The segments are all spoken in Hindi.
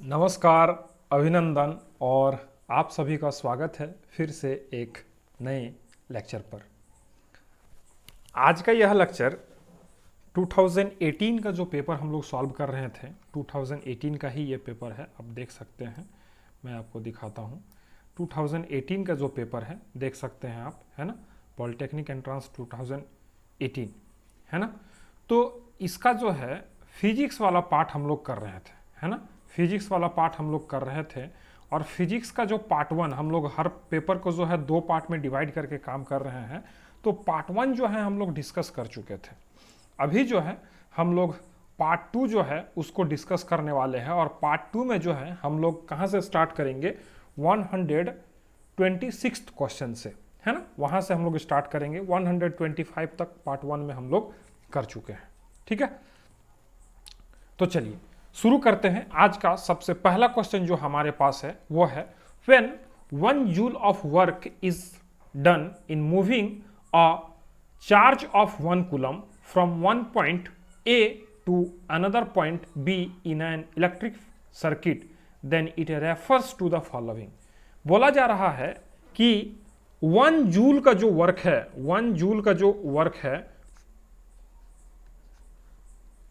नमस्कार, अभिनंदन और आप सभी का स्वागत है फिर से एक नए लेक्चर पर। आज का यह लेक्चर 2018 का जो पेपर हम लोग सॉल्व कर रहे थे, 2018 का ही ये पेपर है। आप देख सकते हैं, मैं आपको दिखाता हूँ। 2018 का जो पेपर है देख सकते हैं आप, है ना, पॉलिटेक्निक एंट्रेंस 2018, है ना। तो इसका जो है फिजिक्स वाला पार्ट हम लोग कर रहे थे, है ना। फिजिक्स वाला पार्ट हम लोग कर रहे थे और फिजिक्स का जो पार्ट 1 हम लोग हर पेपर को जो है 2 पार्ट में डिवाइड करके काम कर रहे हैं। तो पार्ट 1 जो है हम लोग डिस्कस कर चुके थे। अभी जो है हम लोग पार्ट 2 जो है उसको डिस्कस करने वाले हैं और पार्ट 2 में जो है हम लोग कहाँ से स्टार्ट करेंगे, 126 क्वेश्चन से, है ना। वहाँ से हम लोग स्टार्ट करेंगे। 125 तक पार्ट 1 में हम लोग कर चुके हैं, ठीक है। तो चलिए शुरू करते हैं। आज का सबसे पहला क्वेश्चन जो हमारे पास है वो है, when 1 joule of work is done in moving a charge of 1 coulomb from one point A to another point B in an electric circuit, then it refers to the following. बोला जा रहा है कि 1 जूल का जो वर्क है, 1 जूल का जो वर्क है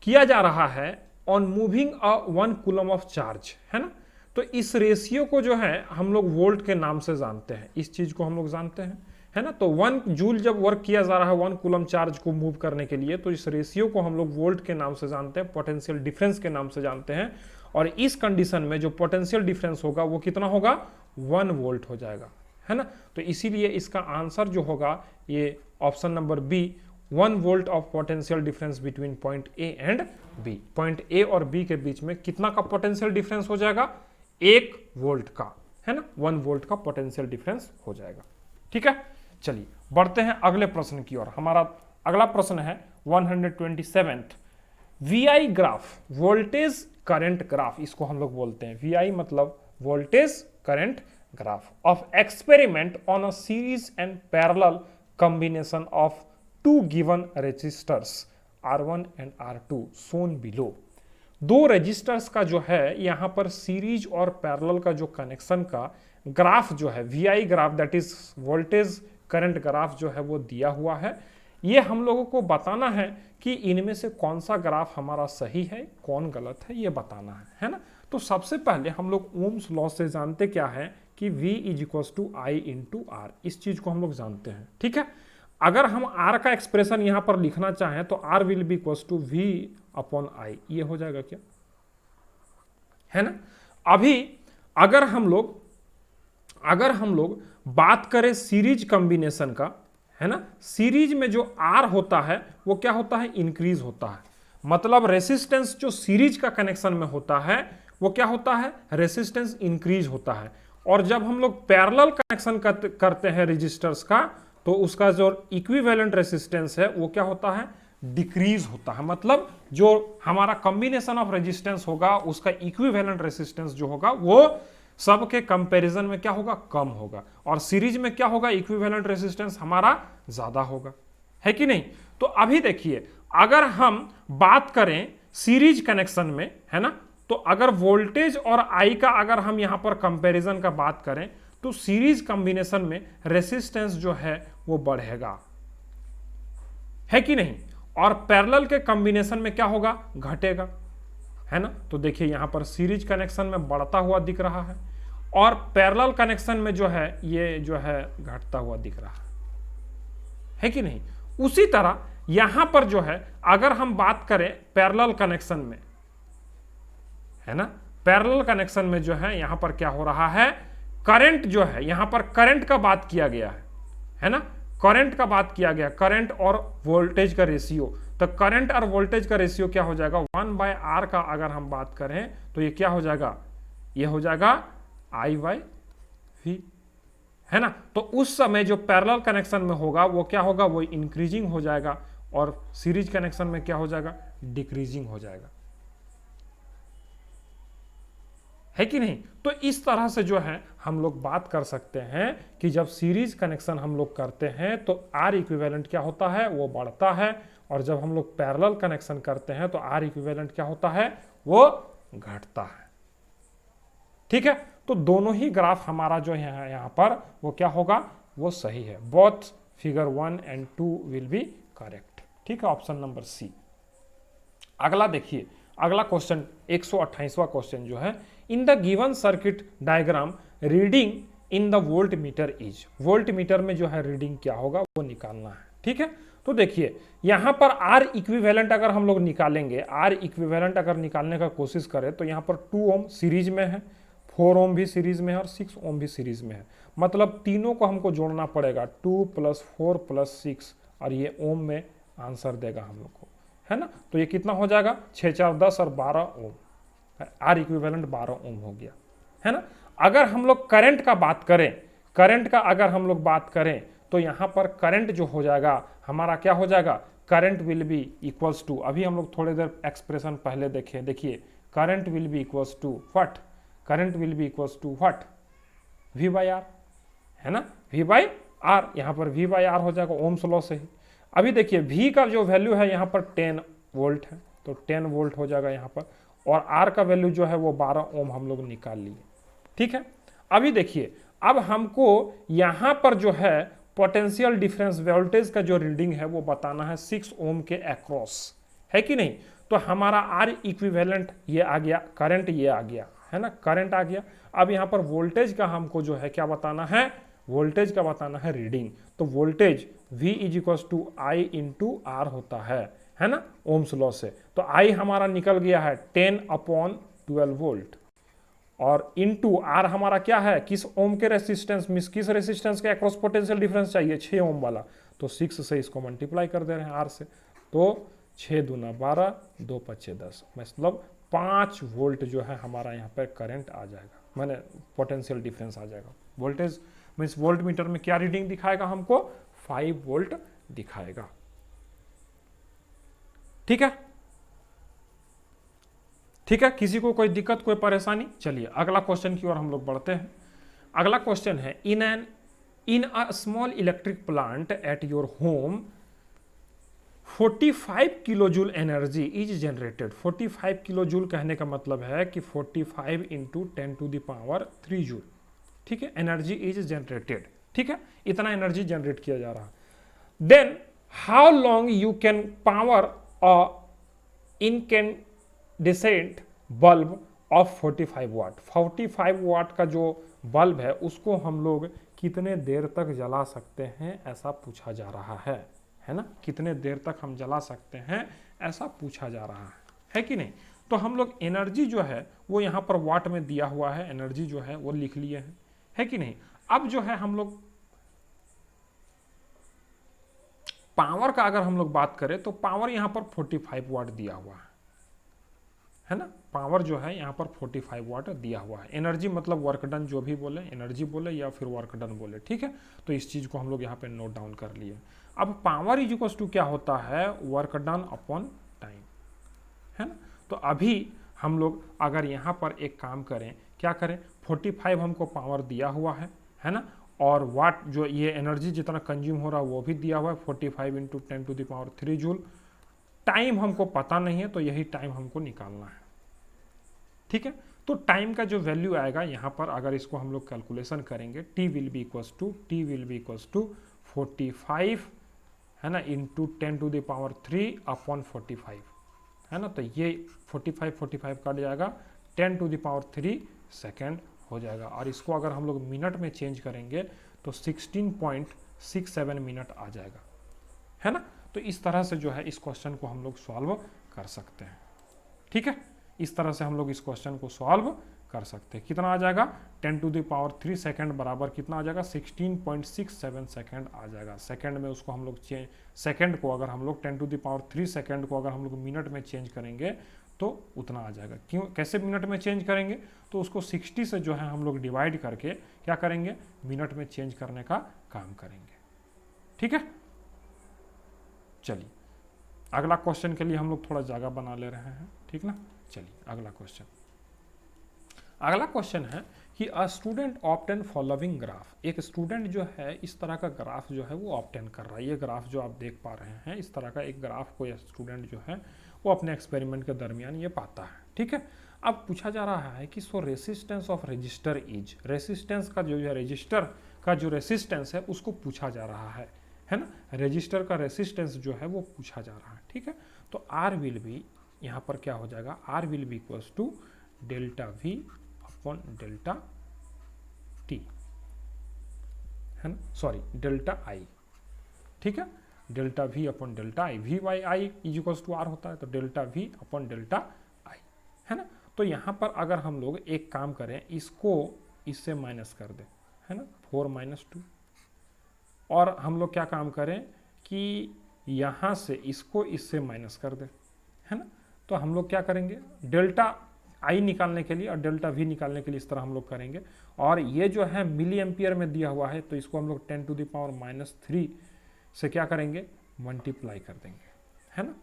किया जा रहा है on moving a 1 coulomb of charge, है ना। तो इस रेशियो को जो है हम लोग वोल्ट के नाम से जानते हैं, इस चीज को हम लोग जानते हैं, है ना। तो 1 जूल जब वर्क किया जा रहा है 1 कूलम चार्ज को मूव करने के लिए, तो इस रेशियो को हम लोग वोल्ट के नाम से जानते हैं, पोटेंशियल डिफरेंस के नाम से जानते हैं। और इस कंडीशन में जो पोटेंशियल डिफरेंस होगा वो कितना होगा, 1 वोल्ट हो जाएगा, है ना। तो इसीलिए इसका आंसर जो होगा ये option number B, 1 volt of potential difference between point A and B. Point A और बी के बीच में कितना का पोटेंशियल डिफरेंस हो जाएगा, 1 वोल्ट का, है ना। 1 वोल्ट का पोटेंशियल डिफरेंस हो जाएगा, ठीक है। चलिए बढ़ते हैं अगले प्रश्न की ओर। हमारा अगला प्रश्न है 127th, VI graph, voltage current graph, इसको हम लोग बोलते हैं। वीआई मतलब voltage current graph of experiment on a series and parallel combination of 2 given resistors R1 and R2 shown below. 2 resistors का जो है यहाँ पर सीरीज और पैरेलल का जो कनेक्शन का ग्राफ जो है, VI graph, that is voltage current graph जो है वो दिया हुआ है। ये हम लोगों को बताना है कि इनमें से कौन सा ग्राफ हमारा सही है, कौन गलत है, ये बताना है ना। तो सबसे पहले हम लोग ओम्स लॉ से जानते क्या है कि V is equal to I into R, इस चीज को हम लोग जानते हैं, ठीक है। अगर हम R का एक्सप्रेशन यहां पर लिखना चाहें तो R will be equal to V upon I, ये हो जाएगा क्या, है ना। अभी अगर हम लोग बात करें सीरीज कॉम्बिनेशन का, है ना, सीरीज में जो R होता है वो क्या होता है, इंक्रीज होता है। मतलब रेसिस्टेंस जो सीरीज का कनेक्शन में होता है वो क्या होता है, रेसिस्टेंस इंक्रीज होता है। और जब हम लोग पैरेलल कनेक्शन करते हैं रेजिस्टर्स का, तो उसका जो इक्विवेलेंट रेसिस्टेंस है वो क्या होता है, डिक्रीज होता है। मतलब जो हमारा कॉम्बिनेशन ऑफ रेजिस्टेंस होगा उसका इक्विवेलेंट रेसिस्टेंस जो होगा वो सबके कंपैरिजन में क्या होगा, कम होगा। और सीरीज में क्या होगा, इक्विवेलेंट रेसिस्टेंस हमारा ज्यादा होगा, है कि नहीं। तो अभी देखिए, अगर हम बात करें सीरीज कनेक्शन में, है ना, तो अगर वोल्टेज और आई का अगर हम यहां पर कंपैरिजन का बात करें तो सीरीज कॉम्बिनेशन में रेसिस्टेंस जो है वो बढ़ेगा, है कि नहीं। और पैरेलल के कॉम्बिनेशन में क्या होगा, घटेगा, है ना। तो देखिए यहां पर सीरीज कनेक्शन में बढ़ता हुआ दिख रहा है और पैरेलल कनेक्शन में जो है ये जो है घटता हुआ दिख रहा है कि नहीं। उसी तरह यहां पर जो है अगर हम बात करें पैरेलल कनेक्शन में, है ना, पैरेलल कनेक्शन में जो है यहां पर क्या हो रहा है, करंट जो है, यहां पर करंट का बात किया गया है ना, करंट का बात किया गया, करंट और वोल्टेज का रेशियो। तो करंट और वोल्टेज का रेशियो क्या हो जाएगा, 1/R का अगर हम बात करें तो ये क्या हो जाएगा, ये हो जाएगा I/V, है ना। तो उस समय जो पैरेलल कनेक्शन में होगा वो क्या होगा, वो इंक्रीजिंग हो जाएगा और सीरीज कनेक्शन में क्या हो जाएगा, डिक्रीजिंग हो जाएगा, है कि नहीं। तो इस तरह से जो है हम लोग बात कर सकते हैं कि जब सीरीज कनेक्शन हम लोग करते हैं तो R इक्विवेलेंट क्या होता है, वो बढ़ता है। और जब हम लोग पैरेलल कनेक्शन करते हैं तो R इक्विवेलेंट क्या होता है, वो घटता है। ठीक है, तो दोनों ही ग्राफ हमारा जो है यहाँ पर वो क्या होगा, वो सही है। Both figure 1 and 2 will be correct. ठीक है, ऑप्शन नंबर सी। अगला देखिए, अगला क्वेश्चन 128वां क्वेश्चन जो है, in the given circuit diagram reading in the volt meter is, volt meter में जो है रीडिंग क्या होगा वो निकालना है। ठीक है, तो देखिए यहां पर आर इक्विवेलेंट अगर हम लोग निकालेंगे, आर इक्विवेलेंट अगर निकालने का कोशिश करें तो यहां पर 2 ओम सीरीज में है, 4 ओम भी सीरीज में है और 6 ओम भी सीरीज में है। मतलब तीनों को हमको जोड़ना पड़ेगा, 2 + 4 + 6, और ये ओम में आंसर देगा हम लोग को, है ना। तो ये कितना हो जाएगा, 6 4 10 और 12 ओम, आर इक्विवेलेंट 12 ओम हो गया, है ना। अगर हम लोग करंट का बात करें, करंट का अगर हम लोग बात करें तो यहां पर करंट जो हो जाएगा हमारा क्या हो जाएगा, current will be equals to, अभी हम लोग थोड़ी देर एक्सप्रेशन पहले देखें, देखिए current will be equals to what, current will be equals to what, V/R, है ना, V/R, यहां पर V/R हो जाएगा ओम्स लॉ से ही। अभी देखिए V का जो वैल्यू है यहां पर 10 वोल्ट है, तो 10 वोल्ट हो जाएगा यहां पर, और R का वैल्यू जो है वो 12 ओम हम लोग निकाल लिए। ठीक है, अभी देखिए अब हमको यहां पर जो है पोटेंशियल डिफरेंस वोल्टेज का जो रीडिंग है वो बताना है 6 ओम के अक्रॉस, है कि नहीं। तो हमारा आर इक्विवेलेंट ये आ गया, करंट ये आ गया, है ना, करंट आ गया। अब यहां पर वोल्टेज का हमको जो है क्या बताना है, वोल्टेज का बताना है रीडिंग। तो वोल्टेज V = I × R होता है ना, ओम्स लॉ से। तो I हमारा निकल गया है 10/12 वोल्ट, और इनटू आर हमारा क्या है, किस ओम के रेसिस्टेंस में, किस रेसिस्टेंस के अक्रॉस पोटेंशियल डिफरेंस चाहिए, 6 ओम वाला, तो 6 से इसको मल्टीप्लाई कर दे रहे हैं आर से, तो 6 दूना 12, 2 × 10, मतलब 5 वोल्ट जो है हमारा यहाँ पर करंट आ जाएगा, माने पोटेंशियल डिफरेंस आ जाएगा। वोल्टेज मीन्स वोल्ट मीटर में क्या रीडिंग दिखाएगा हमको, 5 वोल्ट दिखाएगा। ठीक है, ठीक है, किसी को कोई दिक्कत कोई परेशानी। चलिए अगला क्वेश्चन की ओर हम लोग बढ़ते हैं। अगला क्वेश्चन है, in a small electric plant at your home 45 kilo joule energy is generated. 45 kilo joule कहने का मतलब है कि 45 × 10⁻³ जूल, ठीक है, एनर्जी इज जनरेटेड। ठीक है, इतना एनर्जी जनरेट किया जा रहा है। Then how long you can power a incandescent bulb of 45 watt. 45 watt का जो बल्ब है उसको हम लोग कितने देर तक जला सकते हैं, ऐसा पूछा जा रहा है ना, कितने देर तक हम जला सकते हैं ऐसा पूछा जा रहा है कि नहीं। तो हम लोग एनर्जी जो है वो यहाँ पर वाट में दिया हुआ है, एनर्जी जो है वो लिख लिए हैं, है कि नहीं। अब जो है हम लोग पावर का अगर हम लोग बात करें तो पावर यहाँ पर 45 वाट दिया हुआ है ना, पावर जो है यहाँ पर 45 वाट दिया हुआ है। एनर्जी मतलब वर्क डन, जो भी बोले एनर्जी बोले या फिर वर्क डन बोले, ठीक है। तो इस चीज को हम लोग यहाँ पे नोट डाउन कर लिए। अब पावर = क्या होता है, वर्क डन अपॉन टाइम, है ना। तो अभी हम लोग अगर यहाँ पर एक काम करें, क्या करें, 45 हमको पावर दिया हुआ है ना, और वाट जो ये एनर्जी जितना कंज्यूम हो रहा है वो भी दिया हुआ है 45 × 10⁻³ जूल। टाइम हमको पता नहीं है तो यही टाइम हमको निकालना है, ठीक है। तो टाइम का जो वैल्यू आएगा यहाँ पर अगर इसको हम लोग कैलकुलेशन करेंगे, T will be equals to 45 है ना × 10⁻³ है ना। तो ये 45 कट जाएगा, 10⁻³ सेकेंड हो जाएगा, और इसको अगर हम लोग मिनट में चेंज करेंगे तो 16.67 मिनट आ जाएगा, है ना। तो इस तरह से जो है इस क्वेश्चन को हम लोग सॉल्व कर सकते हैं, ठीक है। इस तरह से हम लोग इस क्वेश्चन को सॉल्व कर सकते हैं। कितना आ जाएगा, 10⁻³ सेकेंड बराबर कितना आ जाएगा, 16.67 सेकेंड आ जाएगा। सेकेंड में उसको हम लोग सेकेंड को अगर हम लोग 10⁻³ सेकेंड को अगर हम लोग मिनट में चेंज करेंगे तो उतना आ जाएगा। क्यों, कैसे मिनट में चेंज करेंगे, तो उसको 60 से जो है हम लोग डिवाइड करके क्या करेंगे, मिनट में चेंज करने का काम करेंगे, ठीक है। चलिए अगला क्वेश्चन के लिए हम लोग थोड़ा जगह बना ले रहे हैं, ठीक ना। चलिए अगला क्वेश्चन है कि a student obtain following graph, एक स्टूडेंट जो है इस तरह का ग्राफ जो है वो ऑप्टेन कर रहा है। ये ग्राफ जो आप देख पा रहे हैं, इस तरह का एक ग्राफ कोई स्टूडेंट जो है वो अपने एक्सपेरिमेंट के दरमियान ये पाता है, ठीक है। अब पूछा जा रहा है कि so resistance of resistor is, resistance का जो है रजिस्टर का जो रेसिस्टेंस है उसको पूछा जा रहा है ना। रजिस्टर का रेसिस्टेंस जो है वो पूछा जा रहा है, ठीक है। तो आर विल बी, यहाँ पर क्या हो जाएगा, R will be equals to delta V upon delta T, है ना, सॉरी डेल्टा आई, ठीक है। Delta V upon delta I, V by I is equals to R होता है, तो delta V upon delta I, है ना। तो यहाँ पर अगर हम लोग एक काम करें, इसको इससे माइनस कर दें, है ना, 4 माइनस 2, और हम लोग क्या काम करें कि यहाँ से इसको इससे माइनस कर दें, है ना। तो हम लोग क्या करेंगे, डेल्टा आई निकालने के लिए और डेल्टा वी निकालने के लिए इस तरह हम लोग करेंगे। और ये जो है मिली एम्पियर में दिया हुआ है, तो इसको हम लोग 10⁻³ से क्या करेंगे, मल्टीप्लाई कर देंगे, है ना,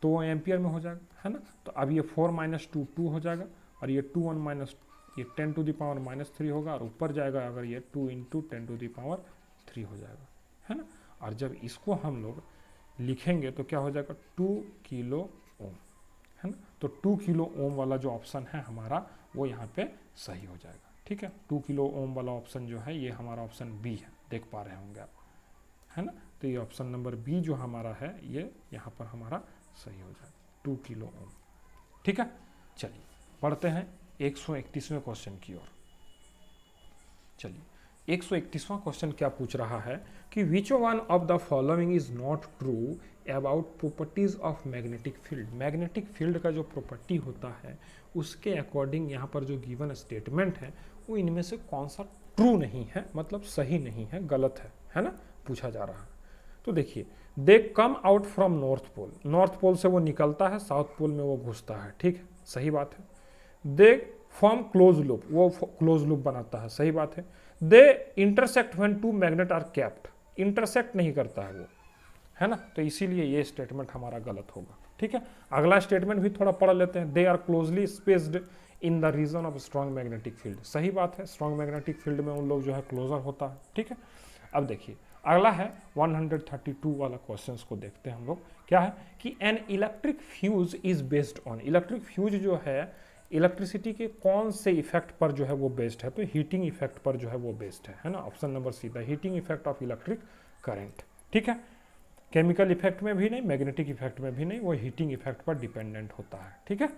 तो एम्पियर में हो जाएगा, है ना। तो अब ये 4 माइनस 2 2 हो जाएगा, और ये 2 1 माइनस ये 10⁻³ होगा, और ऊपर जाएगा अगर ये 2 × 10⁻³ हो जाएगा, है ना। और जब इसको हम लोग लिखेंगे तो क्या हो जाएगा, 2 किलो ओम, है ना। तो 2 किलो ओम वाला जो ऑप्शन है हमारा वो यहाँ पे सही हो जाएगा, ठीक है। 2 किलो ओम वाला ऑप्शन जो है ये हमारा ऑप्शन बी है, देख पा रहे होंगे आप, है ना। तो ये ऑप्शन नंबर बी जो हमारा है ये यहाँ पर हमारा सही हो जाएगा, 2 किलो ओम, ठीक है। चलिए पढ़ते हैं 131वें क्वेश्चन की ओर। चलिए 131वां क्वेश्चन क्या पूछ रहा है कि which one of the following is not true about properties of magnetic field. Magnetic field का जो प्रॉपर्टी होता है उसके अकॉर्डिंग यहाँ पर जो गिवन स्टेटमेंट है वो इनमें से कौन सा ट्रू नहीं है, मतलब सही नहीं है, गलत है ना, पूछा जा रहा है। तो देखिए, they come out from north pole, north pole से वो निकलता है, साउथ पोल में वो घुसता है, ठीक है, सही बात है। दे फॉर्म क्लोज लूप, वो क्लोज लूप बनाता है, सही बात है। They intersect when two magnet are kept, intersect नहीं करता है वो, है ना, तो इसीलिए ये स्टेटमेंट हमारा गलत होगा, ठीक है। अगला स्टेटमेंट भी थोड़ा पढ़ लेते हैं। They are closely spaced in the region of strong magnetic field, सही बात है, स्ट्रॉन्ग मैग्नेटिक फील्ड में उन लोग जो है क्लोजर होता है, ठीक है। अब देखिए अगला है 132 वाला क्वेश्चन को देखते हैं हम लोग। क्या है कि an electric fuse is based on, electric fuse जो है इलेक्ट्रिसिटी के कौन से इफेक्ट पर जो है वो बेस्ड है, तो हीटिंग इफेक्ट पर जो है वो बेस्ड है ना, option number C, the heating effect of electric current, ठीक है। केमिकल इफेक्ट में भी नहीं, मैग्नेटिक इफेक्ट में भी नहीं, वो हीटिंग इफेक्ट पर डिपेंडेंट होता है, ठीक है।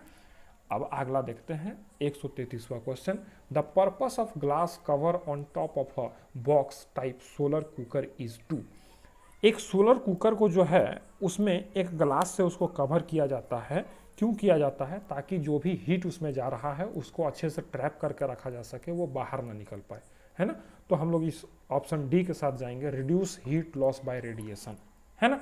अब अगला देखते हैं 133वां question. The purpose of glass cover on top of a box type solar cooker is to, एक सोलर कुकर को जो है उसमें एक ग्लास से उसको कवर किया जाता है, क्यों किया जाता है, ताकि जो भी हीट उसमें जा रहा है उसको अच्छे से ट्रैप करके रखा जा सके, वो बाहर ना निकल पाए, है ना। तो हम लोग इस ऑप्शन डी के साथ जाएंगे, reduce heat loss by radiation, है ना,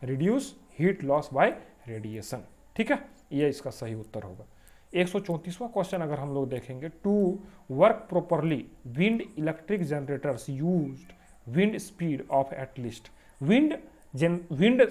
reduce heat loss by radiation, ठीक है, ये इसका सही उत्तर होगा। 134वां क्वेश्चन अगर हम लोग देखेंगे, to work properly wind electric generators used wind speed of at least, wind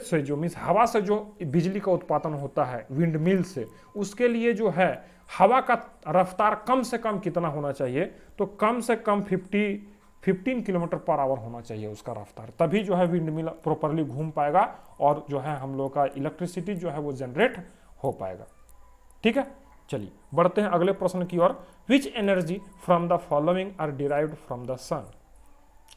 से जो मीन्स हवा से जो बिजली का उत्पादन होता है विंड मिल से, उसके लिए जो है हवा का रफ्तार कम से कम कितना होना चाहिए, तो कम से कम 15 किलोमीटर पर आवर होना चाहिए उसका रफ्तार, तभी जो है विंड मिल प्रॉपरली घूम पाएगा और जो है हम लोग का इलेक्ट्रिसिटी जो है वो जनरेट हो पाएगा, ठीक है। चलिए बढ़ते हैं अगले प्रश्न की ओर। Which energy from the following are derived from the sun,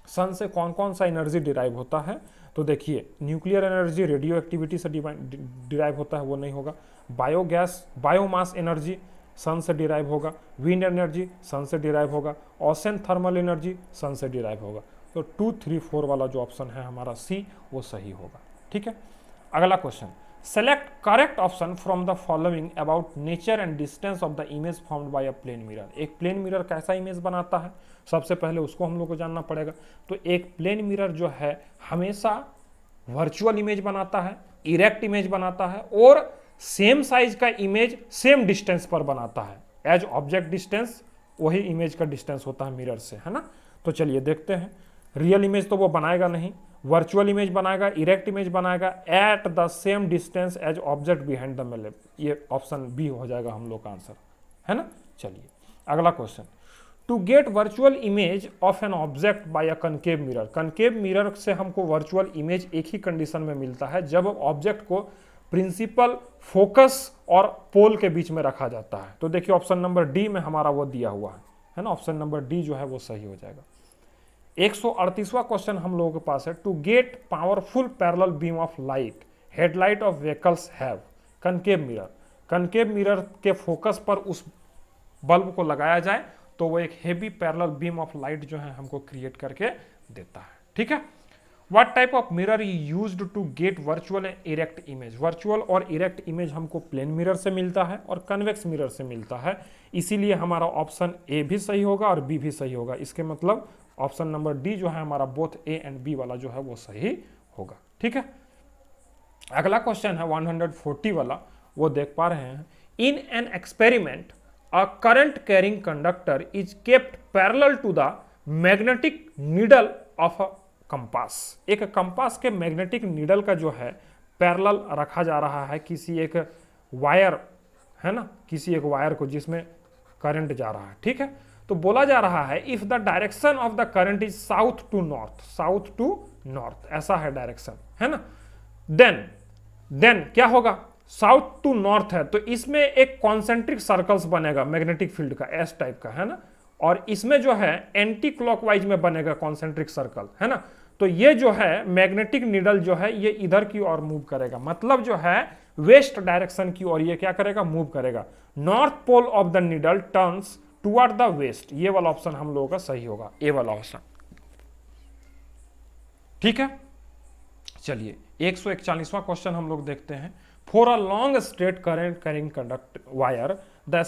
sun से कौन कौन सा एनर्जी डिराइव होता है, तो देखिए न्यूक्लियर एनर्जी रेडियो एक्टिविटी से डिराइव होता है, वो नहीं होगा। बायोगैस बायोमास एनर्जी सन से डिराइव होगा। विंड एनर्जी सन से डिराइव होगा। ओशन थर्मल एनर्जी सन से डिराइव होगा। तो 2, 3, 4 वाला जो ऑप्शन है हमारा सी वो सही होगा, ठीक है। अगला question, select correct option from the following about nature and distance of the image formed by a plane mirror. एक प्लेन मिरर कैसा इमेज बनाता है, सबसे पहले उसको हम लोग को जानना पड़ेगा। तो एक प्लेन मिरर जो है हमेशा वर्चुअल इमेज बनाता है, इरेक्ट इमेज बनाता है और सेम साइज का इमेज सेम डिस्टेंस पर बनाता है। एज ऑब्जेक्ट डिस्टेंस वही इमेज का डिस्टेंस होता है मिरर से, है ना। तो चलिए देखते हैं, रियल इमेज तो वो बनाएगा नहीं, वर्चुअल इमेज बनाएगा, इरेक्ट इमेज बनाएगा at the same distance as object behind the mirror. ये ऑप्शन बी हो जाएगा हम लोग का आंसर, है ना। चलिए अगला question, to get virtual image of an object by a concave mirror. Concave mirror से हमको वर्चुअल इमेज एक ही कंडीशन में मिलता है, जब ऑब्जेक्ट को प्रिंसिपल, फोकस और पोल के बीच में रखा जाता है। तो देखिए ऑप्शन नंबर डी में हमारा वो दिया हुआ है ना, ऑप्शन नंबर डी जो है वो सही हो जाएगा। 138वां क्वेश्चन हम लोगों के पास है, to get powerful parallel beam of light headlight of vehicles have concave mirror. Concave mirror के फोकस पर उस बल्ब को लगाया जाए तो वो एक heavy parallel beam of light जो है हमको क्रिएट करके देता है। ठीक है, what type of mirror used to get virtual and erect image. Virtual और इरेक्ट इमेज हमको प्लेन मिरर से मिलता है और कन्वेक्स मिरर से मिलता है, इसीलिए हमारा ऑप्शन ए भी सही होगा और बी भी सही होगा। इसके मतलब ऑप्शन नंबर डी जो है हमारा बोथ ए एंड बी वाला जो है वो सही होगा। ठीक है, अगला क्वेश्चन है 140 वाला, वो देख पा रहे हैं। In an experiment a current carrying conductor is kept parallel to the magnetic needle of a compass. एक कंपास के मैग्नेटिक नीडल का जो है पैरेलल रखा जा रहा है किसी एक वायर, है ना, किसी एक वायर को जिसमें करंट जा रहा है। ठीक है, तो बोला जा रहा है if the direction of the current is south to north, south to north ऐसा है डायरेक्शन, है ना, देन क्या होगा, साउथ टू नॉर्थ है तो इसमें एक कॉन्सेंट्रिक सर्कल्स बनेगा मैग्नेटिक फील्ड का, एस टाइप का, है ना, और इसमें जो है एंटी क्लॉकवाइज में बनेगा कॉन्सेंट्रिक सर्कल, है ना। तो ये जो है मैग्नेटिक नीडल जो है ये इधर की ओर मूव करेगा, मतलब जो है वेस्ट डायरेक्शन की ओर ये क्या करेगा, मूव करेगा। North pole of the needle turns toward the west, ये वाला ऑप्शन हम लोगों का सही होगा, ए वाला ऑप्शन। ठीक है, चलिए 141वां क्वेश्चन हम लोग देखते हैं। For a long straight current carrying conduct wire the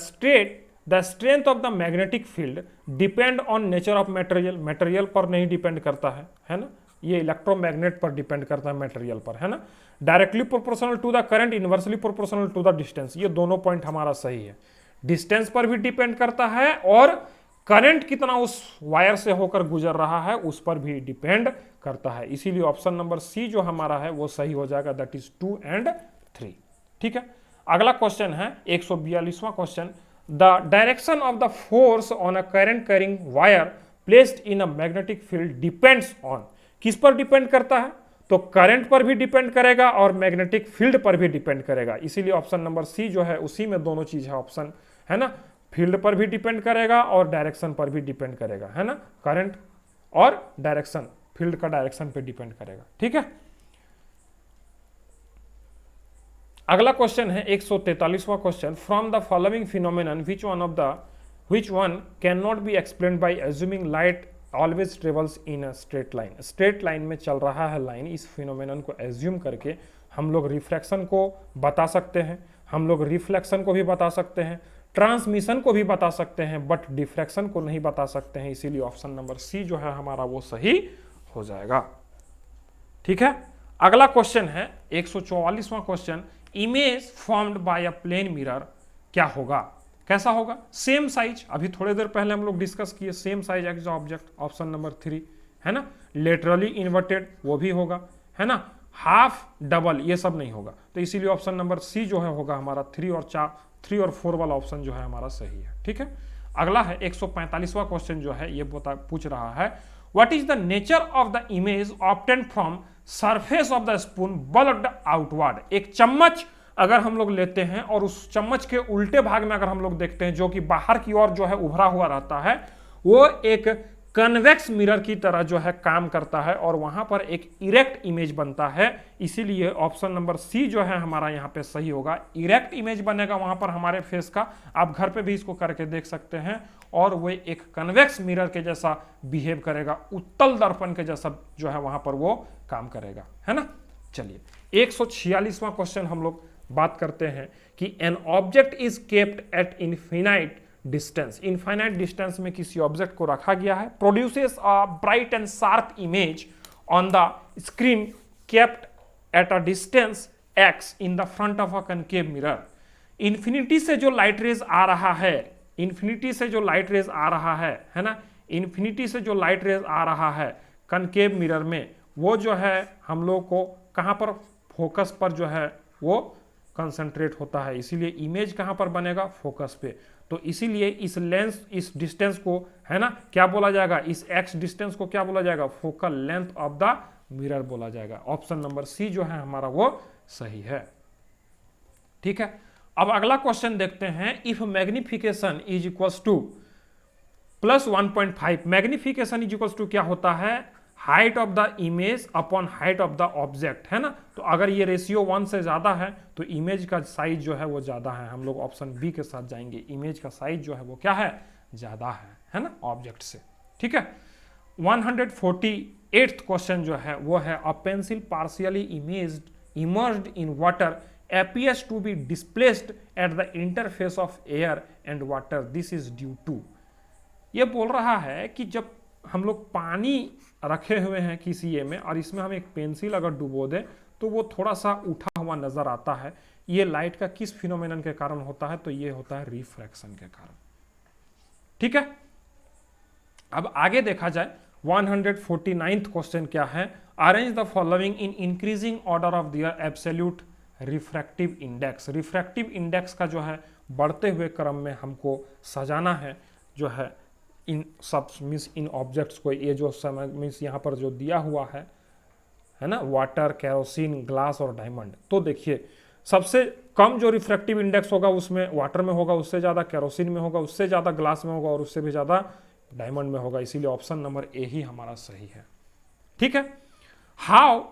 strength of the magnetic field depend on nature of material. Material पर नहीं डिपेंड करता है ना, ये इलेक्ट्रोमैग्नेट पर डिपेंड करता है, मटेरियल पर, है ना। Directly proportional to the current, inversely proportional to the distance, ये दोनों पॉइंट हमारा सही है। डिस्टेंस पर भी डिपेंड करता है और करंट कितना उस वायर से होकर गुजर रहा है उस पर भी डिपेंड करता है, इसीलिए ऑप्शन नंबर सी जो हमारा है वो सही हो जाएगा, दैट इज 2 and 3। ठीक है, अगला क्वेश्चन है 142वां question. The direction of the force on a current carrying wire placed in a magnetic field depends on, किस पर डिपेंड करता है, तो करंट पर भी डिपेंड करेगा और मैग्नेटिक फील्ड पर भी डिपेंड करेगा, इसीलिए ऑप्शन नंबर सी जो है उसी में दोनों चीज है ऑप्शन, है ना। फील्ड पर भी डिपेंड करेगा और डायरेक्शन पर भी डिपेंड करेगा, है ना, करंट और डायरेक्शन, फील्ड का डायरेक्शन पे डिपेंड करेगा। ठीक है, अगला क्वेश्चन है 143वां question. From the following phenomenon which one cannot be explained by assuming light always travels in a straight line। Straight line में चल रहा है लाइन, इस फिनोमेनन को एज्यूम करके हम लोग रिफ्रैक्शन को बता सकते हैं, हम लोग रिफ्लेक्शन को भी बता सकते हैं, ट्रांसमिशन को भी बता सकते हैं, बट डिफ्रैक्शन को नहीं बता सकते हैं, इसीलिए ऑप्शन नंबर सी जो है हमारा वो सही हो जाएगा। ठीक है, अगला क्वेश्चन है 144वां question. Image formed by a plane mirror क्या होगा, कैसा होगा, सेम साइज, अभी थोड़ी देर पहले हम लोग डिस्कस किए, same size x object, option number 3, है ना। लेटरली इन्वर्टेड वो भी होगा, है ना। हाफ डबल ये सब नहीं होगा, तो इसीलिए ऑप्शन नंबर सी जो है होगा हमारा 3 और 4 वाला ऑप्शन जो है हमारा सही है। ठीक है, अगला है 145वां क्वेश्चन जो है ये पूछ रहा है, what is the nature of the image obtained from surface of the spoon bulked outward. एक चम्मच अगर हम लोग लेते हैं और उस चम्मच के उल्टे भाग में अगर हम लोग देखते हैं जो कि बाहर की ओर जो है उभरा हुआ रहता है, वो एक कन्वेक्स मिरर की तरह जो है काम करता है और वहां पर एक इरेक्ट इमेज बनता है, इसीलिए ऑप्शन नंबर सी जो है हमारा यहाँ पे सही होगा। इरेक्ट इमेज बनेगा वहां पर हमारे फेस का, आप घर पे भी इसको करके देख सकते हैं, और वो एक कन्वेक्स मिरर के जैसा बिहेव करेगा, उत्तल दर्पण के जैसा जो है वहां पर वो काम करेगा, है ना। चलिए 146वां क्वेश्चन हम लोग बात करते हैं कि an object is kept at infinite distance. Infinite distance में किसी ऑब्जेक्ट को रखा गया है, produces a bright and sharp image on the screen kept at a distance x in the front of a concave mirror. Infinity से जो लाइट रेज आ रहा है, इन्फिनिटी से जो लाइट रेज आ रहा है ना, इन्फिनिटी से जो लाइट रेज आ रहा है कनकेव मिरर में, वो जो है हम लोग को कहां पर फोकस पर जो है वो कंसंट्रेट होता है, इसीलिए इमेज कहाँ पर बनेगा, फोकस पे। तो इसीलिए इस लेंस, इस डिस्टेंस को, है ना, क्या बोला जाएगा, इस एक्स डिस्टेंस को क्या बोला जाएगा, focal length of the mirror बोला जाएगा। ऑप्शन नंबर सी जो है हमारा वो सही है। ठीक है, अब अगला क्वेश्चन देखते हैं। If magnification is equals to plus 1.5, magnification is equals to क्या होता है, height of the image upon height of the object, है ना। तो अगर ये रेशियो 1 से ज्यादा है तो इमेज का साइज जो है वो ज्यादा है। हम लोग ऑप्शन बी के साथ जाएंगे, इमेज का साइज जो है वो क्या है, ज्यादा है ना, ऑब्जेक्ट से। ठीक है, 148th क्वेश्चन जो है वो है, a pencil partially emerged in water appears to be displaced at the interface of air and water, this is due to। ये बोल रहा है कि जब हम लोग पानी रखे हुए हैं किसी ये में और इसमें हम एक पेंसिल अगर डुबो दें तो वो थोड़ा सा उठा हुआ नजर आता है। ये लाइट का किस फिनोमेनन के कारण होता है, तो ये होता है रिफ्रैक्शन के कारण। ठीक है, अब आगे देखा जाए 149th क्वेश्चन क्या है, arrange the following in increasing order of their absolute refractive index. Refractive index का जो है बढ़ते हुए क्रम में हमको सजाना है, जो है इन सब मीन्स इन ऑब्जेक्ट्स को, ये जो समय मीन्स यहाँ पर जो दिया हुआ है ना, वाटर, केरोसिन, ग्लास और डायमंड। तो देखिए सबसे कम जो रिफ्रैक्टिव इंडेक्स होगा उसमें वाटर में होगा, उससे ज़्यादा केरोसिन में होगा, उससे ज़्यादा ग्लास में होगा और उससे भी ज़्यादा डायमंड में होगा। इसीलिए ऑप्शन नंबर ए ही हमारा सही है। ठीक है, हाउ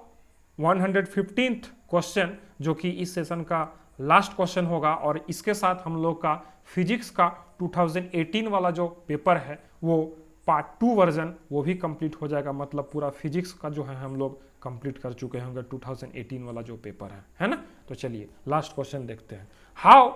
115th क्वेश्चन जो कि इस सेशन का लास्ट क्वेश्चन होगा, और इसके साथ हम लोग का फिजिक्स का 2018 वाला जो पेपर है वो पार्ट 2 वर्जन वो भी कंप्लीट हो जाएगा। मतलब पूरा फिजिक्स का जो है हम लोग कंप्लीट कर चुके होंगे 2018 वाला जो पेपर है ना। तो चलिए लास्ट क्वेश्चन देखते हैं। How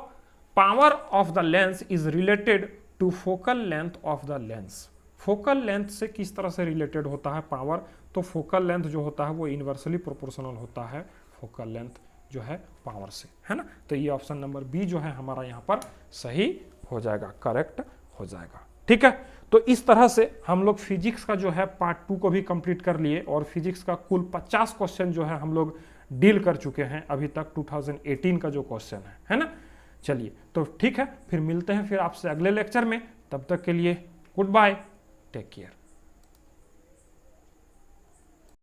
power of the lens is related to focal length of the lens. Focal length से किस तरह से रिलेटेड होता है पावर, तो फोकल लेंथ जो होता है वो इनवर्सली प्रोपोर्शनल होता है फोकल लेंथ जो है पावर से, है ना। तो ये ऑप्शन नंबर बी जो है हमारा यहाँ पर सही हो जाएगा, करेक्ट हो जाएगा। ठीक है, तो इस तरह से हम लोग फिजिक्स का जो है पार्ट 2 को भी कंप्लीट कर लिए और फिजिक्स का कुल 50 क्वेश्चन जो है हम लोग डील कर चुके हैं अभी तक 2018 का जो क्वेश्चन है ना। चलिए तो ठीक है, फिर मिलते हैं फिर आपसे अगले लेक्चर में। तब तक के लिए गुड बाय, टेक केयर।